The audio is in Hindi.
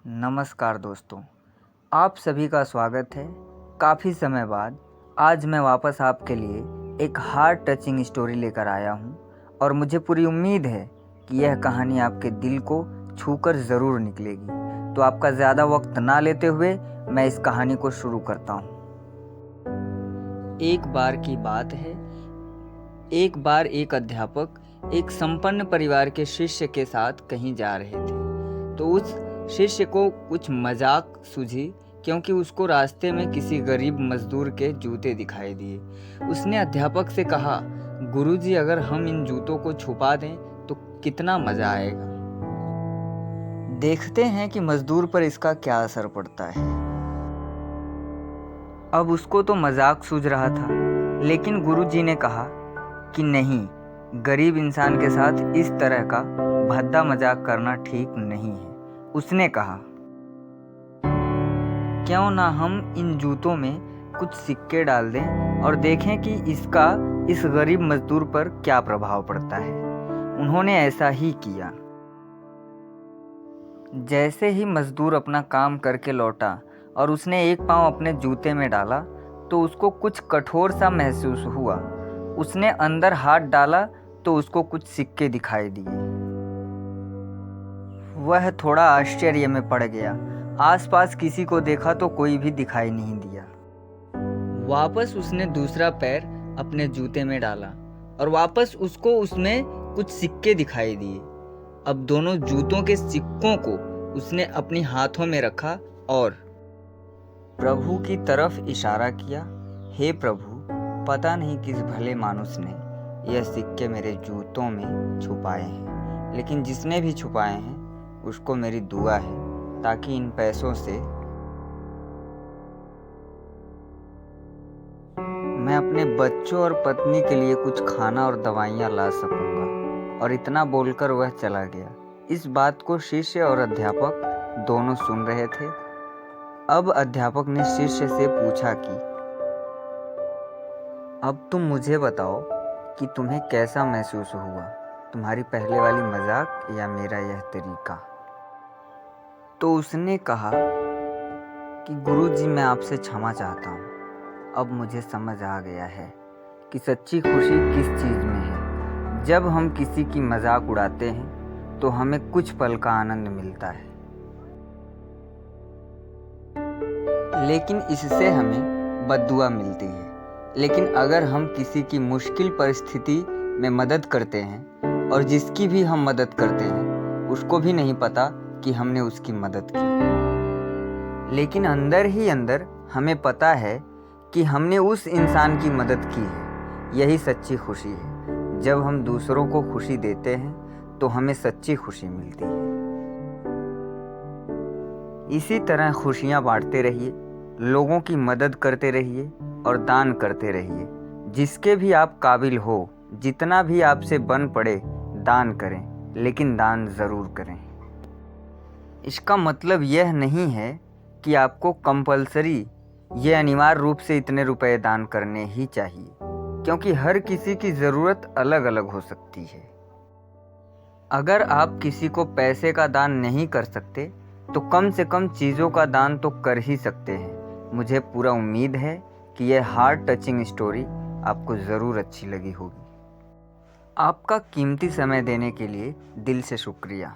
नमस्कार दोस्तों, आप सभी का स्वागत है। काफ़ी समय बाद आज मैं वापस आपके लिए एक हार्ट टचिंग स्टोरी लेकर आया हूँ और मुझे पूरी उम्मीद है कि यह कहानी आपके दिल को छूकर ज़रूर निकलेगी। तो आपका ज़्यादा वक्त ना लेते हुए मैं इस कहानी को शुरू करता हूँ। एक बार की बात है, एक बार एक अध्यापक एक संपन्न परिवार के शिष्य के साथ कहीं जा रहे थे। तो उस शिष्य को कुछ मजाक सूझी क्योंकि उसको रास्ते में किसी गरीब मजदूर के जूते दिखाई दिए। उसने अध्यापक से कहा, गुरुजी, अगर हम इन जूतों को छुपा दें तो कितना मजा आएगा। देखते हैं कि मजदूर पर इसका क्या असर पड़ता है। अब उसको तो मजाक सूझ रहा था, लेकिन गुरुजी ने कहा कि नहीं, गरीब इंसान के साथ इस तरह का भद्दा मजाक करना ठीक नहीं है। उसने कहा, क्यों ना हम इन जूतों में कुछ सिक्के डाल दें और देखें कि इसका इस गरीब मजदूर पर क्या प्रभाव पड़ता है। उन्होंने ऐसा ही किया। जैसे ही मजदूर अपना काम करके लौटा और उसने एक पांव अपने जूते में डाला तो उसको कुछ कठोर सा महसूस हुआ। उसने अंदर हाथ डाला तो उसको कुछ सिक्के दिखाई दिए। वह थोड़ा आश्चर्य में पड़ गया। आसपास किसी को देखा तो कोई भी दिखाई नहीं दिया। वापस उसने दूसरा पैर अपने जूते में डाला और वापस उसको उसमें कुछ सिक्के दिखाई दिए। अब दोनों जूतों के सिक्कों को उसने अपनी हाथों में रखा और प्रभु की तरफ इशारा किया। हे प्रभु, पता नहीं किस भले मानुस ने यह सिक्के मेरे जूतों में छुपाए हैं, लेकिन जिसने भी छुपाए हैं उसको मेरी दुआ है ताकि इन पैसों से मैं अपने बच्चों और पत्नी के लिए कुछ खाना और दवाइयाँ ला सकूंगा। और इतना बोलकर वह चला गया। इस बात को शिष्य और अध्यापक दोनों सुन रहे थे। अब अध्यापक ने शिष्य से पूछा कि अब तुम मुझे बताओ कि तुम्हें कैसा महसूस हुआ, तुम्हारी पहले वाली मजाक या मेरा यह तरीका। तो उसने कहा कि गुरुजी, मैं आपसे क्षमा चाहता हूँ। अब मुझे समझ आ गया है कि सच्ची खुशी किस चीज़ में है। जब हम किसी की मजाक उड़ाते हैं तो हमें कुछ पल का आनंद मिलता है, लेकिन इससे हमें बद्दुआ मिलती है। लेकिन अगर हम किसी की मुश्किल परिस्थिति में मदद करते हैं और जिसकी भी हम मदद करते हैं उसको भी नहीं पता कि हमने उसकी मदद की, लेकिन अंदर ही अंदर हमें पता है कि हमने उस इंसान की मदद की है। यही सच्ची खुशी है। जब हम दूसरों को खुशी देते हैं तो हमें सच्ची खुशी मिलती है। इसी तरह खुशियाँ बांटते रहिए, लोगों की मदद करते रहिए और दान करते रहिए। जिसके भी आप काबिल हो, जितना भी आपसे बन पड़े, दान करें, लेकिन दान ज़रूर करें। इसका मतलब यह नहीं है कि आपको कंपल्सरी ये अनिवार्य रूप से इतने रुपए दान करने ही चाहिए, क्योंकि हर किसी की ज़रूरत अलग अलग हो सकती है। अगर आप किसी को पैसे का दान नहीं कर सकते तो कम से कम चीज़ों का दान तो कर ही सकते हैं। मुझे पूरा उम्मीद है कि यह हार्ट टचिंग स्टोरी आपको ज़रूर अच्छी लगी होगी। आपका कीमती समय देने के लिए दिल से शुक्रिया।